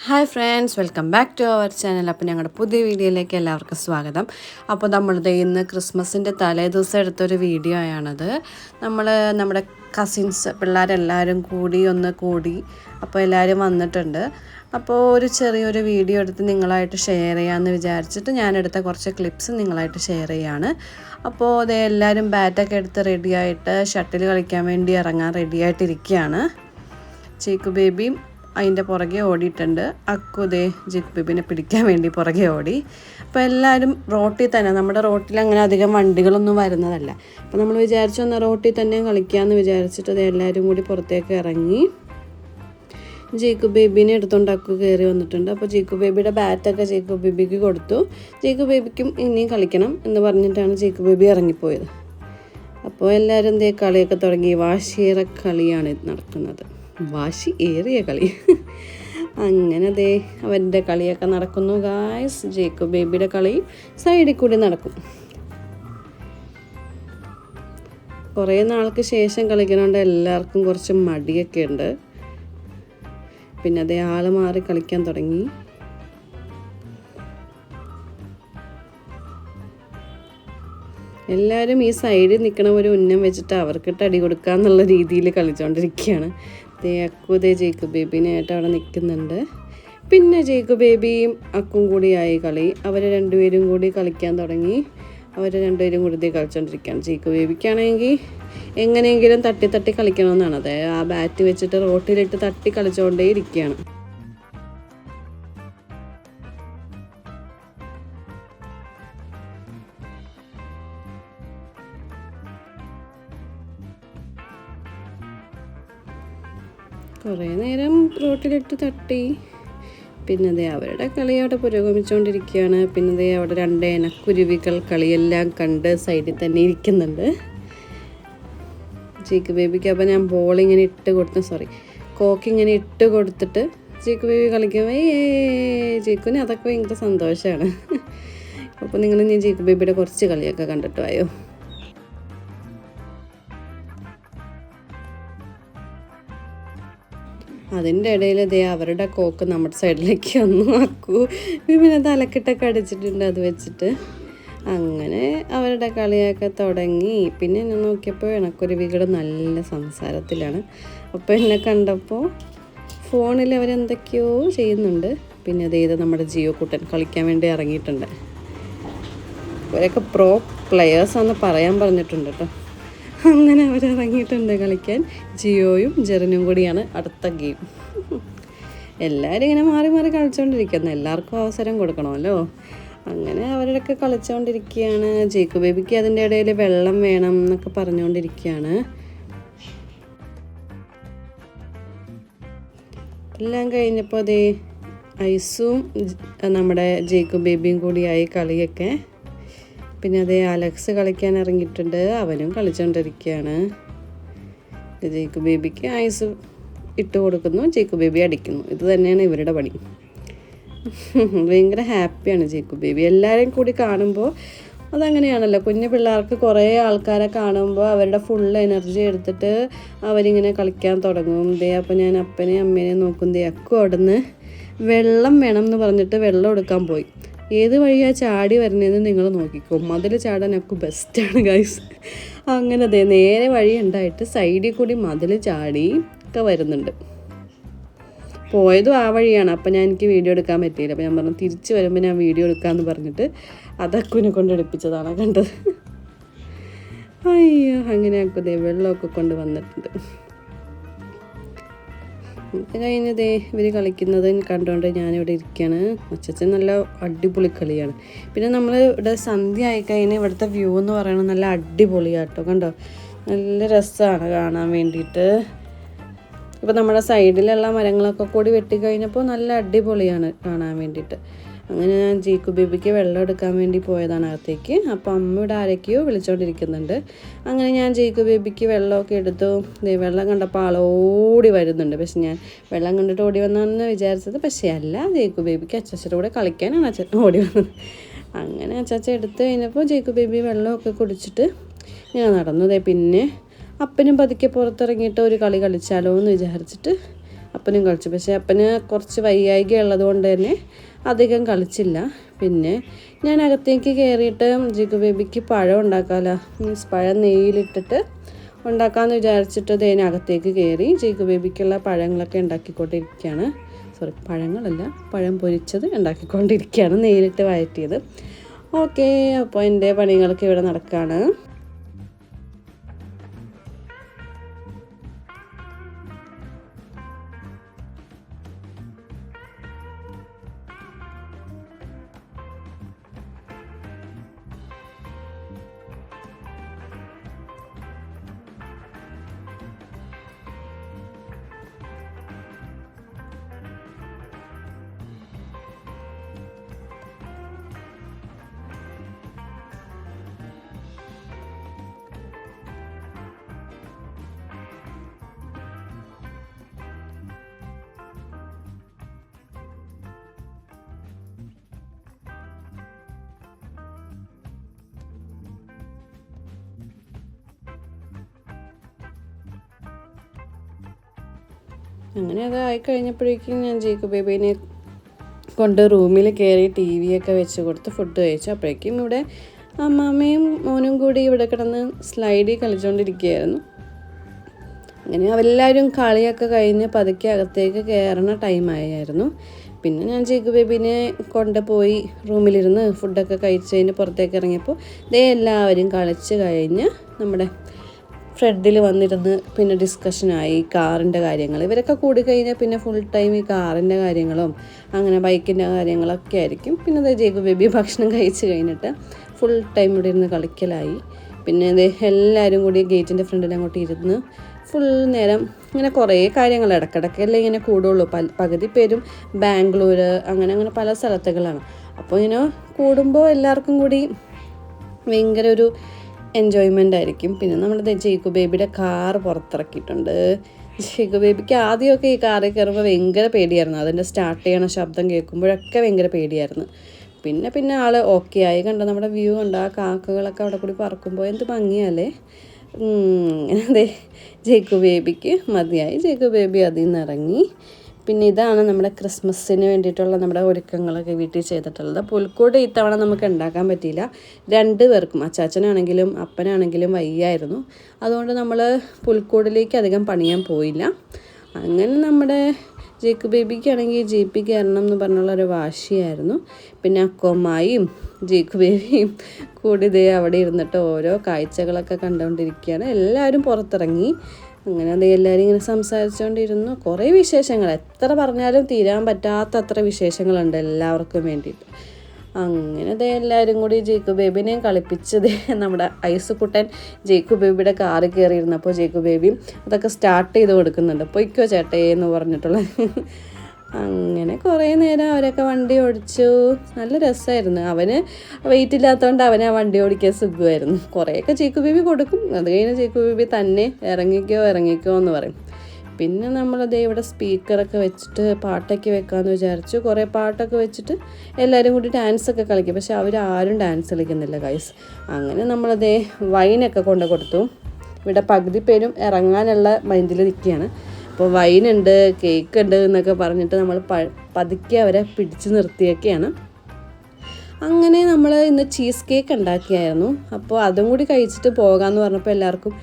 Hi friends, welcome back to our channel. അപ്പോൾ ഞങ്ങളുടെ പുതിയ വീഡിയോയിലേക്ക് എല്ലാവർക്കും സ്വാഗതം. അപ്പോൾ നമ്മളിത് ഇന്ന് ക്രിസ്മസിൻ്റെ തലേ ദിവസം എടുത്തൊരു വീഡിയോ ആണത്. നമ്മുടെ കസിൻസ് പിള്ളേരെല്ലാവരും കൂടി അപ്പോൾ എല്ലാവരും വന്നിട്ടുണ്ട്. അപ്പോൾ ഒരു ചെറിയൊരു വീഡിയോ എടുത്ത് നിങ്ങളായിട്ട് ഷെയർ ചെയ്യാമെന്ന് വിചാരിച്ചിട്ട് ഞാനെടുത്ത കുറച്ച് ക്ലിപ്സ് നിങ്ങളായിട്ട് ഷെയർ ചെയ്യാണ്. അപ്പോൾ അതേ എല്ലാവരും ബാറ്റൊക്കെ എടുത്ത് റെഡിയായിട്ട് ഷട്ടിൽ കളിക്കാൻ വേണ്ടി ഇറങ്ങാൻ റെഡിയായിട്ടിരിക്കുകയാണ്. ചീക്കു ബേബിയും അതിൻ്റെ പുറകെ ഓടിയിട്ടുണ്ട്. അക്കുതേ ജിക്ക് ബേബിനെ പിടിക്കാൻ വേണ്ടി പുറകെ ഓടി. അപ്പോൾ എല്ലാവരും റോട്ടിൽ തന്നെ, നമ്മുടെ റോട്ടിൽ അങ്ങനെ അധികം വണ്ടികളൊന്നും വരുന്നതല്ല. അപ്പോൾ നമ്മൾ വിചാരിച്ചു എന്നാൽ റോട്ടിൽ തന്നെ കളിക്കാമെന്ന് വിചാരിച്ചിട്ട് അത് എല്ലാവരും കൂടി പുറത്തേക്ക് ഇറങ്ങി. ജീക്കു ബേബിനെ എടുത്തുകൊണ്ട് അക്കു കയറി വന്നിട്ടുണ്ട്. അപ്പോൾ ജീക്കു ബേബിയുടെ ബാറ്റൊക്കെ ജീക്കു ബേബിക്ക് കൊടുത്തു. ജീക്കു ബേബിക്കും ഇനിയും കളിക്കണം എന്ന് പറഞ്ഞിട്ടാണ് ജീക്കു ബേബി ഇറങ്ങിപ്പോയത്. അപ്പോൾ എല്ലാവരും എന്തേ കളിയൊക്കെ തുടങ്ങി. വാശിയേറെ കളിയാണ് നടക്കുന്നത്, വാശി ഏറിയ കളി. അങ്ങനെ ദേ അവൻ്റെ കളിയൊക്കെ നടക്കുന്നു ഗായ്സ്. ജീക്കു ബേബിയുടെ കളി സൈഡിൽ കൂടി നടക്കും. കുറേ നാൾക്ക് ശേഷം കളിക്കണോണ്ട് എല്ലാവർക്കും കുറച്ച് മടിയൊക്കെ ഉണ്ട്. പിന്നെ അതേ ആള് മാറി കളിക്കാൻ തുടങ്ങി. എല്ലാവരും ഈ സൈഡിൽ നിൽക്കണ ഒരു ഉന്നം വെച്ചിട്ട് അവർക്കിട്ട് അടി കൊടുക്കുക എന്നുള്ള രീതിയിൽ കളിച്ചുകൊണ്ടിരിക്കുകയാണ്. അക്കുതേ ജീക്കു ബേബിനായിട്ട് അവിടെ നിൽക്കുന്നുണ്ട്. പിന്നെ ജീക്കു ബേബിയും അക്കും കൂടിയായി കളി. അവർ രണ്ടുപേരും കൂടി കളിക്കാൻ തുടങ്ങി. അവർ രണ്ടുപേരും കൂടി കളിച്ചുകൊണ്ടിരിക്കുകയാണ്. ജീക്കു ബേബിക്കാണെങ്കിൽ എങ്ങനെയെങ്കിലും തട്ടി കളിക്കണമെന്നാണ്. അതെ, ആ ബാറ്റ് വെച്ചിട്ട് റോട്ടിലിട്ട് തട്ടി കളിച്ചുകൊണ്ടേ ഇരിക്കുകയാണ്. കുറേ നേരം റോട്ടിലിട്ട് തട്ടി. പിന്നെ ദേ അവരുടെ കളി അവിടെ പുരോഗമിച്ചുകൊണ്ടിരിക്കുകയാണ്. പിന്നെ ദേ അവിടെ രണ്ട് ഇനക്കുരുവികൾ കളിയെല്ലാം കണ്ട് സൈഡിൽ തന്നെ ഇരിക്കുന്നുണ്ട്. ചീക്ക് ബേബിക്ക് അപ്പോൾ ഞാൻ ബോളിങ്ങനെ കോക്കിങ്ങനെ ഇട്ട് കൊടുത്തിട്ട് ചീക്ക് ബേബി കളിക്കുമ്പോൾ ചീക്കുന് അതൊക്കെ ഭയങ്കര സന്തോഷമാണ്. അപ്പോൾ നിങ്ങൾ ഞാൻ ചീക്ക് ബേബിയുടെ കുറച്ച് കളിയൊക്കെ കണ്ടിട്ട് വായോ. അതിൻ്റെ ഇടയിൽ ദേ അവരുടെ കോക്ക് നമ്മുടെ സൈഡിലേക്ക് വന്നു. അക്കു പിന്നെ തലക്കിട്ടൊക്കെ അടിച്ചിട്ടുണ്ട് അത് വെച്ചിട്ട്. അങ്ങനെ അവരുടെ കളിയൊക്കെ തുടങ്ങി. പിന്നെ എന്നെ നോക്കിയപ്പോൾ ഇണക്കുരുവികൾ നല്ല സംസാരത്തിലാണ്. അപ്പോൾ എന്നെ കണ്ടപ്പോൾ ഫോണിൽ അവരെന്തൊക്കെയോ ചെയ്യുന്നുണ്ട്. പിന്നെ അതേത് നമ്മുടെ ജിയോ കുട്ടൻ കളിക്കാൻ വേണ്ടി ഇറങ്ങിയിട്ടുണ്ട്. അവരൊക്കെ പ്രോ പ്ലെയേഴ്സാണെന്ന് പറയാൻ പറഞ്ഞിട്ടുണ്ട് കേട്ടോ. അങ്ങനെ അവരിറങ്ങിയിട്ടുണ്ട് കളിക്കാൻ. ജിയോയും ജെറിനും കൂടിയാണ് അടുത്ത ഗെയിം. എല്ലാവരും ഇങ്ങനെ മാറി കളിച്ചുകൊണ്ടിരിക്കുന്നു. എല്ലാവർക്കും അവസരം കൊടുക്കണമല്ലോ. അങ്ങനെ അവരൊക്കെ കളിച്ചുകൊണ്ടിരിക്കുകയാണ്. ജീക്കു ബേബിക്ക് അതിൻ്റെ ഇടയിൽ വെള്ളം വേണം എന്നൊക്കെ പറഞ്ഞുകൊണ്ടിരിക്കുകയാണ്. എല്ലാം കഴിഞ്ഞപ്പോൾ അതേ ഐസും നമ്മുടെ ജീക്കു ബേബിയും കൂടിയായി കളിയൊക്കെ. പിന്നെ അതേ അലക്സ് കളിക്കാൻ ഇറങ്ങിയിട്ടുണ്ട്. അവനും കളിച്ചുകൊണ്ടിരിക്കുകയാണ്. ജീക്കു ബേബിക്ക് ഐസ് ഇട്ട് കൊടുക്കുന്നു, ജീക്കു ബേബി അടിക്കുന്നു. ഇത് തന്നെയാണ് ഇവരുടെ പണി. ഭയങ്കര ഹാപ്പിയാണ് ജീക്കു ബേബി. എല്ലാവരും കൂടി കാണുമ്പോൾ അതങ്ങനെയാണല്ലോ, കുഞ്ഞു പിള്ളേർക്ക് കുറേ ആൾക്കാരെ കാണുമ്പോൾ അവരുടെ ഫുൾ എനർജി എടുത്തിട്ട് അവരിങ്ങനെ കളിക്കാൻ തുടങ്ങും. അപ്പോൾ ഞാൻ അപ്പനെയും അമ്മേനെയും നോക്കും. അക്കു അവിടെ നിന്ന് വെള്ളം വേണം എന്ന് പറഞ്ഞിട്ട് വെള്ളം എടുക്കാൻ പോയി. ഏത് വഴിയാണ് ചാടി വരുന്നതെന്ന് നിങ്ങൾ നോക്കിക്കോ. മതിൽ ചാടാനൊക്കെ ബെസ്റ്റാണ് ഗൈസ്. അങ്ങനെ അതെ നേരെ വഴി ഉണ്ടായിട്ട് സൈഡിൽ കൂടി മതിൽ ചാടി ഒക്കെ വരുന്നുണ്ട്. പോയതും ആ വഴിയാണ്. അപ്പം എനിക്ക് വീഡിയോ എടുക്കാൻ പറ്റിയില്ല. അപ്പം ഞാൻ പറഞ്ഞു തിരിച്ച് വരുമ്പോൾ ഞാൻ വീഡിയോ എടുക്കാമെന്ന് പറഞ്ഞിട്ട് അതക്കുവിനെ കൊണ്ട് എടുപ്പിച്ചതാണ് കണ്ടത്. അയ്യോ, അങ്ങനെ അക്കുതേ വെള്ളമൊക്കെ കൊണ്ട് വന്നിട്ടുണ്ട്. കഴിഞ്ഞതേ ഇവർ കളിക്കുന്നത് കണ്ടുകൊണ്ട് ഞാനിവിടെ ഇരിക്കുകയാണ്. അച്ചച്ചൻ നല്ല അടിപൊളി കളിയാണ്. പിന്നെ നമ്മൾ ഇവിടെ സന്ധ്യ ആയിക്കഴിഞ്ഞാൽ ഇവിടുത്തെ വ്യൂ എന്ന് പറയുന്നത് നല്ല അടിപൊളിയാട്ടോ. കണ്ടോ, നല്ല രസമാണ് കാണാൻ വേണ്ടിയിട്ട്. ഇപ്പോൾ നമ്മുടെ സൈഡിലുള്ള മരങ്ങളൊക്കെ കൂടി വെട്ടിക്കഴിഞ്ഞപ്പോൾ നല്ല അടിപൊളിയാണ് കാണാൻ വേണ്ടിയിട്ട്. അങ്ങനെ ഞാൻ ജീക്കു ബേബിക്ക് വെള്ളം എടുക്കാൻ വേണ്ടി പോയതാണ് അകത്തേക്ക്. അപ്പോൾ അമ്മയുടെ ആരൊക്കെയോ വിളിച്ചുകൊണ്ടിരിക്കുന്നുണ്ട്. അങ്ങനെ ഞാൻ ജീക്കു ബേബിക്ക് വെള്ളമൊക്കെ എടുത്തു. വെള്ളം കണ്ടപ്പോൾ ആളോടി വരുന്നുണ്ട്. പക്ഷെ ഞാൻ വെള്ളം കണ്ടിട്ട് ഓടി വന്നാണെന്ന് വിചാരിച്ചത്. പക്ഷേ അല്ല, ജീക്കു ബേബിക്ക് അച്ചാച്ചയുടെ കൂടെ കളിക്കാനാണ് അച്ഛൻ ഓടി വന്നത്. അങ്ങനെ അച്ചാച്ച എടുത്ത് കഴിഞ്ഞപ്പോൾ ജീക്കു ബേബി വെള്ളമൊക്കെ കുടിച്ചിട്ട് ഞാൻ നടന്നതേ. പിന്നെ അപ്പനും പതുക്കെ പുറത്തിറങ്ങിയിട്ട് ഒരു കളി കളിച്ചാലോ എന്ന് വിചാരിച്ചിട്ട് അപ്പനും കളിച്ചു. പക്ഷേ അപ്പന് കുറച്ച് വയ്യായ്ക ഉള്ളതുകൊണ്ട് തന്നെ അധികം കളിച്ചില്ല. പിന്നെ ഞാൻ അകത്തേക്ക് കയറിയിട്ട് ജിഗു ബേബിക്ക് പഴം ഉണ്ടാക്കാമല്ലോ, മീൻസ് പഴം നെയ്യിലിട്ടിട്ട് ഉണ്ടാക്കാമെന്ന് വിചാരിച്ചിട്ട് അകത്തേക്ക് കയറി ജിഗു ബേബിക്കുള്ള പഴങ്ങളൊക്കെ ഉണ്ടാക്കിക്കൊണ്ടിരിക്കുകയാണ്. സോറി, പഴങ്ങളല്ല, പഴം പൊരിച്ചത് ഉണ്ടാക്കിക്കൊണ്ടിരിക്കുകയാണ്, നെയ്യിലിട്ട് വഴറ്റിയത്. ഓക്കെ, അപ്പോൾ എൻ്റെ പണികളൊക്കെ ഇവിടെ നടക്കുകയാണ്. അങ്ങനെ അത് ആയിക്കഴിഞ്ഞപ്പോഴേക്കും ഞാൻ ജേക്കബ് ബേബീനെ കൊണ്ട് റൂമിൽ കയറി TV ഒക്കെ വെച്ച് കൊടുത്ത് ഫുഡ് കഴിച്ചു. അപ്പോഴേക്കും ഇവിടെ അമ്മാമ്മയും മോനും കൂടി ഇവിടെ കിടന്ന് സ്ലൈഡിൽ കളിച്ചുകൊണ്ടിരിക്കുകയായിരുന്നു. അങ്ങനെ അവരെല്ലാവരും കളിയൊക്കെ കഴിഞ്ഞ് പതുക്കെ അകത്തേക്ക് കയറുന്ന ടൈമായിരുന്നു. പിന്നെ ഞാൻ ജേക്കബ് ബേബീനെ കൊണ്ടുപോയി റൂമിലിരുന്ന് ഫുഡൊക്കെ കഴിച്ചതിന് പുറത്തേക്ക് ഇറങ്ങിയപ്പോൾ എല്ലാവരും കളിച്ച് കഴിഞ്ഞ് നമ്മുടെ ഫ്രെഡിൽ വന്നിരുന്ന് പിന്നെ ഡിസ്കഷനായി കാറിൻ്റെ കാര്യങ്ങൾ. ഇവരൊക്കെ കൂടി കഴിഞ്ഞാൽ പിന്നെ ഫുൾ ടൈം ഈ കാറിൻ്റെ കാര്യങ്ങളും അങ്ങനെ ബൈക്കിൻ്റെ കാര്യങ്ങളൊക്കെ ആയിരിക്കും. പിന്നെ അത് ജേക്കബ് ബേബി ഭക്ഷണം കഴിച്ച് കഴിഞ്ഞിട്ട് ഫുൾ ടൈം ഇവിടെ ഇരുന്ന് കളിക്കലായി. പിന്നെ എല്ലാവരും കൂടി ഗേറ്റിൻ്റെ ഫ്രണ്ടിൽ അങ്ങോട്ട് ഇരുന്ന് ഫുൾ നേരം ഇങ്ങനെ കുറേ കാര്യങ്ങൾ ഇടയ്ക്കിടയ്ക്കല്ലേ ഇങ്ങനെ കൂടുള്ളൂ. പകുതി പേരും ബാംഗ്ലൂർ അങ്ങനെ പല സ്ഥലത്തുകളാണ്. അപ്പോൾ ഇങ്ങനെ കൂടുമ്പോൾ എല്ലാവർക്കും കൂടി ഭയങ്കര ഒരു എൻജോയ്മെൻ്റ് ആയിരിക്കും. പിന്നെ നമ്മുടെ ജേക്കബ് ബേബിയുടെ കാറ് പുറത്തിറക്കിയിട്ടുണ്ട്. ജേക്കബ് ബേബിക്ക് ആദ്യമൊക്കെ ഈ കാറിൽ കയറുമ്പോൾ ഭയങ്കര പേടിയായിരുന്നു. അതിൻ്റെ സ്റ്റാർട്ട് ചെയ്യണ ശബ്ദം കേൾക്കുമ്പോഴൊക്കെ ഭയങ്കര പേടിയായിരുന്നു. പിന്നെ ആൾ ഓക്കെ ആയി. കണ്ടോ നമ്മുടെ വ്യൂ ഉണ്ട്, ആ കാക്കകളൊക്കെ അവിടെ കൂടി പറക്കുമ്പോൾ എന്ത് ഭംഗിയല്ലേ. അങ്ങനെ ജേക്കബ് ബേബിക്ക് മതിയായി. ജേക്കബ് ബേബി അതിൽ നിന്ന് ഇറങ്ങി. പിന്നെ ഇതാണ് നമ്മുടെ ക്രിസ്മസിന് വേണ്ടിയിട്ടുള്ള നമ്മുടെ ഒരുക്കങ്ങളൊക്കെ വീട്ടിൽ ചെയ്തിട്ടുള്ളത്. പുൽക്കൂട് ഇത്തവണ നമുക്ക് ഉണ്ടാക്കാൻ പറ്റിയില്ല. 2 പേർക്കും, അച്ചാച്ചനാണെങ്കിലും അപ്പനാണെങ്കിലും വയ്യായിരുന്നു. അതുകൊണ്ട് നമ്മൾ പുൽക്കൂടിലേക്ക് അധികം പണിയാൻ പോയില്ല. അങ്ങനെ നമ്മുടെ ജേക്കബ് ബേബിക്കാണെങ്കിൽ ജീപ്പിൽ കയറണം എന്ന് പറഞ്ഞുള്ളൊരു വാശിയായിരുന്നു. പിന്നെ അക്കോമായും ജേക്കബ് ബേബിയും കൂടി അവിടെ ഇരുന്നിട്ട് ഓരോ കാഴ്ചകളൊക്കെ കണ്ടുകൊണ്ടിരിക്കുകയാണ്. എല്ലാവരും പുറത്തിറങ്ങി. അങ്ങനെ എല്ലാവരും ഇങ്ങനെ സംസാരിച്ചുകൊണ്ടിരുന്നു. കുറേ വിശേഷങ്ങൾ, എത്ര പറഞ്ഞാലും തീരാൻ പറ്റാത്ത അത്ര വിശേഷങ്ങളുണ്ട് എല്ലാവർക്കും വേണ്ടിയിട്ട്. അങ്ങനെ എല്ലാവരും കൂടി ജേക്കബ് ബേബിനെയും കളിപ്പിച്ചത് നമ്മുടെ ഐസുക്കുട്ടൻ ജേക്കബ് ബേബിയുടെ കാറിൽ കയറിയിരുന്നപ്പോൾ ജേക്കബ് ബേബിയും അതൊക്കെ സ്റ്റാർട്ട് ചെയ്ത് കൊടുക്കുന്നുണ്ട്. പൊയ്ക്കോ ചേട്ടേ എന്ന് പറഞ്ഞിട്ടുള്ള. അങ്ങനെ കുറേ നേരം അവരൊക്കെ വണ്ടി ഓടിച്ചു. നല്ല രസമായിരുന്നു. അവന് വെയിറ്റ് ഇല്ലാത്തതുകൊണ്ട് അവന് ആ വണ്ടി ഓടിക്കാൻ സുഖമായിരുന്നു. കുറേയൊക്കെ ജേക്കബ് ബേബി കൊടുക്കും. അത് കഴിഞ്ഞ് ജേക്കബ് ബേബി തന്നെ ഇറങ്ങിക്കോ എന്ന് പറയും. പിന്നെ നമ്മളത് ഇവിടെ സ്പീക്കറൊക്കെ വെച്ചിട്ട് പാട്ടൊക്കെ വെക്കാമെന്ന് വിചാരിച്ചു. കുറേ പാട്ടൊക്കെ വെച്ചിട്ട് എല്ലാവരും കൂടി ഡാൻസൊക്കെ കളിക്കും. പക്ഷെ അവരാരും ഡാൻസ് കളിക്കുന്നില്ല ഗൈസ്. അങ്ങനെ നമ്മളത് വൈനൊക്കെ കൊണ്ട് കൊടുത്തു. ഇവിടെ പകുതി പേരും ഇറങ്ങാനുള്ള മൈൻഡിൽ നിൽക്കുകയാണ്. അപ്പോൾ വൈനുണ്ട്, കേക്ക് ഉണ്ട് എന്നൊക്കെ പറഞ്ഞിട്ട് നമ്മൾ പതുക്കെ അവരെ പിടിച്ച് നിർത്തിയൊക്കെയാണ്. അങ്ങനെ നമ്മൾ ഇന്ന് ചീസ് കേക്ക് ഉണ്ടാക്കിയായിരുന്നു. അപ്പോൾ അതും കൂടി കഴിച്ചിട്ട് പോകാമെന്ന് പറഞ്ഞപ്പോൾ എല്ലാവർക്കും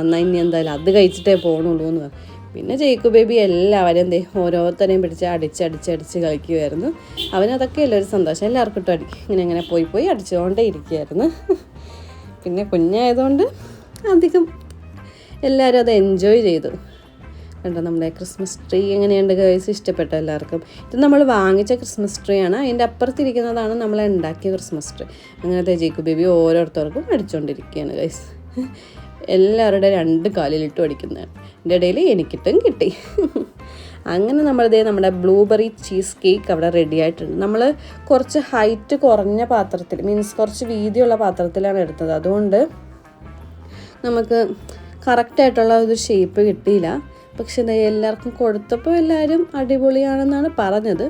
എന്നാൽ ഇനി എന്തായാലും അത് കഴിച്ചിട്ടേ പോകണുള്ളൂ എന്ന് പറഞ്ഞു. പിന്നെ ജേക്കബ് ബേബി എല്ലാവരും ഓരോരുത്തരെയും പിടിച്ച് അടിച്ച് കളിക്കുമായിരുന്നു. അവനതൊക്കെയല്ല ഒരു സന്തോഷം. എല്ലാവർക്കും ഇട്ടും അടി ഇങ്ങനെ പോയി അടിച്ചുകൊണ്ടേ ഇരിക്കുമായിരുന്നു. പിന്നെ കുഞ്ഞായതുകൊണ്ട് അധികം എല്ലാവരും അത് എൻജോയ് ചെയ്തു. കണ്ടോ നമ്മുടെ ക്രിസ്മസ് ട്രീ എങ്ങനെയുണ്ട് ഗൈസ്, ഇഷ്ടപ്പെട്ടോ എല്ലാവർക്കും? ഇത് നമ്മൾ വാങ്ങിച്ച ക്രിസ്മസ് ട്രീ ആണ്. അതിൻ്റെ അപ്പുറത്തിരിക്കുന്നതാണ് നമ്മൾ ഉണ്ടാക്കിയ ക്രിസ്മസ് ട്രീ. അങ്ങനത്തെ ജേക്കബ് ബേബി ഓരോരുത്തർക്കും അടിച്ചുകൊണ്ടിരിക്കുകയാണ് ഗൈസ്. എല്ലാവരുടെ 2 കാലിലിട്ടും അടിക്കുന്നതാണ്. എൻ്റെ ഇടയിൽ എനിക്കിട്ടും കിട്ടി. അങ്ങനെ നമ്മുടെ ബ്ലൂബെറി ചീസ് കേക്ക് അവിടെ റെഡി ആയിട്ടുണ്ട്. നമ്മൾ കുറച്ച് ഹൈറ്റ് കുറഞ്ഞ പാത്രത്തിൽ, മീൻസ് കുറച്ച് വീതിയുള്ള പാത്രത്തിലാണ് എടുത്തത്. അതുകൊണ്ട് നമുക്ക് കറക്റ്റായിട്ടുള്ള ഒരു ഷേപ്പ് കിട്ടിയില്ല. പക്ഷെ എല്ലാവർക്കും കൊടുത്തപ്പോൾ എല്ലാവരും അടിപൊളിയാണെന്നാണ് പറഞ്ഞത്.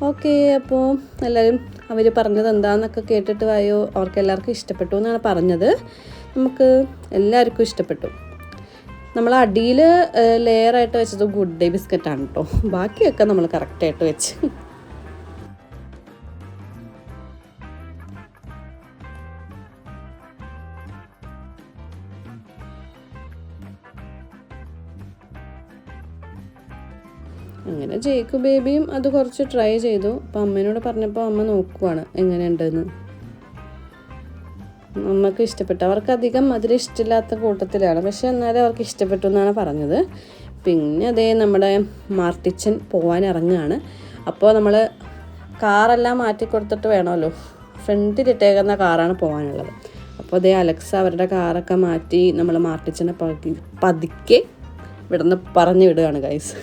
ഓക്കെ, അപ്പോൾ എല്ലാവരും അവർ പറഞ്ഞത് എന്താണെന്നൊക്കെ കേട്ടിട്ട് വായോ. അവർക്ക് എല്ലാവർക്കും ഇഷ്ടപ്പെട്ടു എന്നാണ് പറഞ്ഞത്. നമുക്ക് എല്ലാവർക്കും ഇഷ്ടപ്പെട്ടു. നമ്മൾ അടിയിൽ ലെയറായിട്ട് വെച്ചത് ഗുഡ് ഡേ ബിസ്ക്കറ്റാണ് കേട്ടോ. ബാക്കിയൊക്കെ നമ്മൾ കറക്റ്റായിട്ട് വെച്ച്. അങ്ങനെ ജേക്കു ബേബിയും അത് കുറച്ച് ട്രൈ ചെയ്തു. അപ്പം അമ്മേനോട് പറഞ്ഞപ്പോൾ അമ്മ നോക്കുവാണ് എങ്ങനെയുണ്ടെന്ന്. അമ്മക്ക് ഇഷ്ടപ്പെട്ടു. അവർക്ക് അധികം മധുരം ഇഷ്ടമില്ലാത്ത കൂട്ടത്തിലാണ്, പക്ഷെ എന്നാലും അവർക്ക് ഇഷ്ടപ്പെട്ടു എന്നാണ് പറഞ്ഞത്. പിന്നെ അതേ നമ്മുടെ മാർട്ടിച്ചൻ പോകാൻ ഇറങ്ങുകയാണ്. അപ്പോൾ നമ്മൾ കാറെല്ലാം മാറ്റി കൊടുത്തിട്ട് വേണമല്ലോ, ഫ്രണ്ടിലിട്ടേക്കുന്ന കാറാണ് പോകാനുള്ളത്. അപ്പോൾ അതേ അലക്സ അവരുടെ കാറൊക്കെ മാറ്റി നമ്മൾ മാർട്ടിച്ചനെ പതുക്കെ ഇവിടുന്ന് പറഞ്ഞു വിടുകയാണ് ഗൈസ്.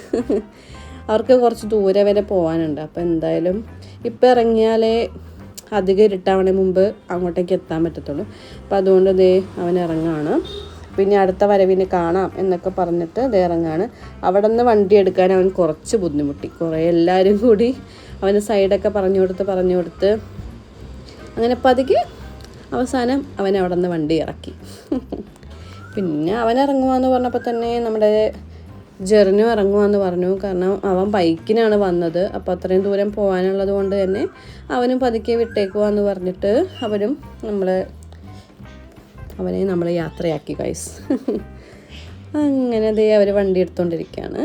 അവർക്ക് കുറച്ച് ദൂരെ വരെ പോകാനുണ്ട്. അപ്പോൾ എന്തായാലും ഇപ്പം ഇറങ്ങിയാലേ അധികം ഇരുട്ടാവണേ മുമ്പ് അങ്ങോട്ടേക്ക് എത്താൻ പറ്റത്തുള്ളൂ. അപ്പോൾ അതുകൊണ്ട് ദേ അവൻ ഇറങ്ങുകയാണ്. പിന്നെ അടുത്ത വരവിനെ കാണാം എന്നൊക്കെ പറഞ്ഞിട്ട് ദേ ഇറങ്ങുകയാണ്. അവിടെ നിന്ന് വണ്ടി എടുക്കാൻ അവൻ കുറച്ച് ബുദ്ധിമുട്ടി. കുറേ എല്ലാവരും കൂടി അവന് സൈഡൊക്കെ പറഞ്ഞു കൊടുത്ത് അങ്ങനെ പതുക്കെ അവസാനം അവൻ അവിടെ നിന്ന് വണ്ടി ഇറക്കി. പിന്നെ അവൻ ഇറങ്ങുവാന്ന് പറഞ്ഞപ്പോൾ തന്നെ നമ്മുടെ ജെറിനും ഇറങ്ങുവാന്ന് പറഞ്ഞു. കാരണം അവൻ ബൈക്കിനാണ് വന്നത്. അപ്പോൾ അത്രയും ദൂരം പോകാനുള്ളത് കൊണ്ട് തന്നെ അവനും പതുക്കെ വിട്ടേക്കുവാന്ന് പറഞ്ഞിട്ട് അവനെ നമ്മൾ യാത്രയാക്കി ഗൈസ്. അങ്ങനെ ദേ അവർ വണ്ടി എടുത്തുകൊണ്ടിരിക്കുകയാണ്.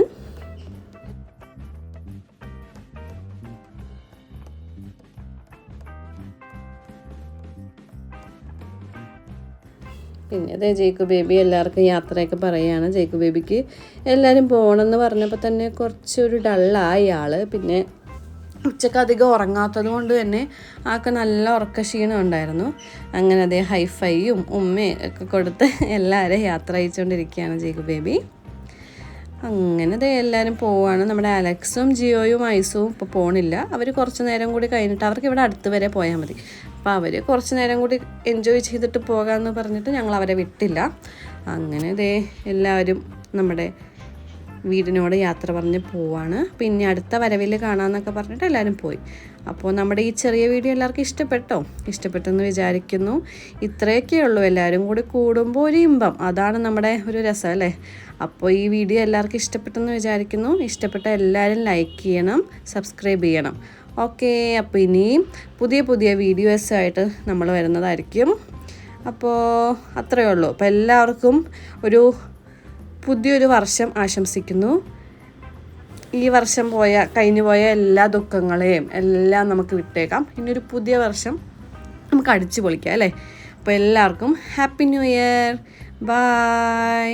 പിന്നെ അതേ ജേക്കു ബേബി എല്ലാവർക്കും യാത്രയൊക്കെ പറയുകയാണ്. ജേക്കു ബേബിക്ക് എല്ലാവരും പോകണമെന്ന് പറഞ്ഞപ്പോൾ തന്നെ കുറച്ചൊരു ഡള്ളായി ആൾ. പിന്നെ ഉച്ചക്ക് അധികം ഉറങ്ങാത്തത് കൊണ്ട് തന്നെ ആൾക്ക് നല്ല ഉറക്ക ക്ഷീണം ഉണ്ടായിരുന്നു. അങ്ങനെ അതേ ഹൈഫൈയും ഉമ്മയും ഒക്കെ കൊടുത്ത് എല്ലാവരെയും യാത്ര അയച്ചുകൊണ്ടിരിക്കുകയാണ് ജേക്കു ബേബി. അങ്ങനെ ദേ എല്ലാവരും പോവുകയാണ്. നമ്മുടെ അലക്സും ജിയോയും ഐസും ഇപ്പോൾ പോകണില്ല. അവർ കുറച്ച് നേരം കൂടി കഴിഞ്ഞിട്ട്, അവർക്ക് ഇവിടെ അടുത്ത് വരെ പോയാൽ മതി. അപ്പോൾ അവർ കുറച്ച് നേരം കൂടി എൻജോയ് ചെയ്തിട്ട് പോകാമെന്ന് പറഞ്ഞിട്ട് ഞങ്ങൾ അവരെ വിട്ടില്ല. അങ്ങനെ ദേ എല്ലാവരും നമ്മുടെ വീടിനോട് യാത്ര പറഞ്ഞ് പോവാണ്. പിന്നെ അടുത്ത വരവിൽ കാണാമെന്നൊക്കെ പറഞ്ഞിട്ട് എല്ലാവരും പോയി. അപ്പോൾ നമ്മുടെ ഈ ചെറിയ വീഡിയോ എല്ലാവർക്കും ഇഷ്ടപ്പെട്ടെന്ന് വിചാരിക്കുന്നു. ഇത്രയൊക്കെ ഉള്ളൂ. എല്ലാവരും കൂടി കൂടുമ്പോൾ ഒരു ഇമ്പം, അതാണ് നമ്മുടെ ഒരു രസം അല്ലേ. അപ്പോൾ ഈ വീഡിയോ എല്ലാവർക്കും ഇഷ്ടപ്പെട്ടെന്ന് വിചാരിക്കുന്നു. ഇഷ്ടപ്പെട്ട എല്ലാവരും ലൈക്ക് ചെയ്യണം, സബ്സ്ക്രൈബ് ചെയ്യണം. ഓക്കെ, അപ്പോൾ ഇനിയും പുതിയ വീഡിയോസായിട്ട് നമ്മൾ വരുന്നതായിരിക്കും. അപ്പോൾ അത്രയേ ഉള്ളൂ. അപ്പോൾ എല്ലാവർക്കും പുതിയൊരു വർഷം ആശംസിക്കുന്നു. ഈ വർഷം കഴിഞ്ഞു പോയ എല്ലാ ദുഃഖങ്ങളെയും എല്ലാം നമുക്ക് വിട്ടേക്കാം. ഇനിയൊരു പുതിയ വർഷം നമുക്ക് അടിച്ചു പൊളിക്കാം അല്ലേ. അപ്പോൾ എല്ലാവർക്കും ഹാപ്പി ന്യൂ ഇയർ. ബൈ.